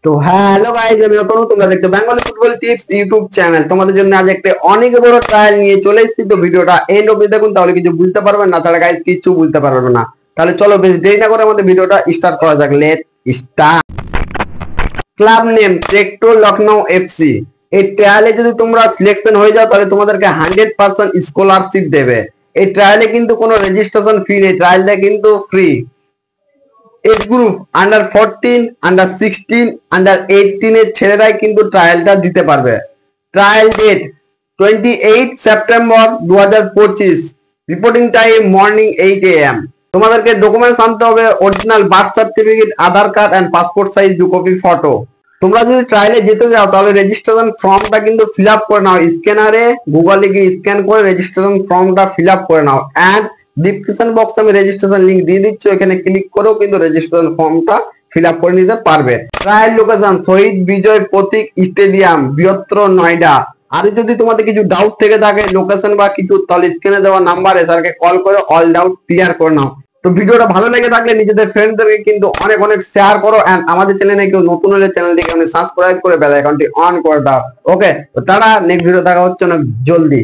তো hello guys, আমি অতনু, তোমরা দেখছো Bengali football tips YouTube channel. তোমাদের জন্য আজ একটা অনেক বড় ট্রায়াল নিয়ে চলে এসেছি। তো ভিডিওটা এন্ড অবধি দেখুন, তাহলে কিছু বুঝতে পারবেন না, তাহলে গাইস কিছু বুঝতে পারবেন না। তাহলে চলো বেশি দেরি না করে আমাদের ভিডিওটা স্টার্ট করা যাক। Let start. ক্লাব নেম টেকটো লখনৌ এফসি। এই ট্রায়ালে যদি তোমরা সিলেকশন হয়ে যাও তাহলে তোমাদেরকে 100% স্কলারশিপ দেবে। এই ট্রায়ালে কিন্তু কোনো রেজিস্ট্রেশন ফি নেই, ট্রায়ালটা কিন্তু free. Age group under 14, under 16, under 18 এর ছেলেরাই কিন্তু ট্রায়ালটা দিতে পারবে। Trial date 28 September 2025। Reporting time morning 8 AM। তোমাদেরকে ডকুমেন্টস আনতে হবে original birth certificate, Aadhaar card and passport size 2 copy photo. তোমরা যদি ট্রায়ালে যেতে যাও তাহলে রেজিস্ট্রেশন ফর্মটা কিন্তু ফিল আপ করে নাও। স্ক্যানারে গুগলে গিয়ে স্ক্যান করে রেজিস্ট্রেশন ফর্মটা ফিল আপ করে নাও। এন্ড ডিসক্রিপশন বক্সে আমি রেজিস্ট্রেশন লিংক দিয়ে দিচ্ছি, এখানে ক্লিক করেও কিন্তু রেজিস্ট্রেশন ফর্মটা ফিল আপ করে নিতে পারবে। ট্রায়াল লোকেশন শহীদ বিজয় প্রতীক স্টেডিয়াম, বৃহত্তর নয়ডা। আর যদি তোমাদের কিছু ডাউট থেকে থাকে লোকেশন বা কিছু, তাহলে স্ক্রিনে দেওয়া নাম্বারে স্যারকে কল করে অল ডাউট ক্লিয়ার করে নাও। তো ভিডিওটা ভালো লেগে থাকলে নিজেদের ফ্রেন্ডদেরকে কিন্তু অনেক অনেক শেয়ার করো। এন্ড আমাদের চ্যানেলে কেউ নতুন হলে চ্যানেলটিকে সাবস্ক্রাইব করে বেল আইকনটি অন করে দাও। ওকে, তো তারা নেক্সট ভিডিও দেখা হচ্ছে অনেক জলদি।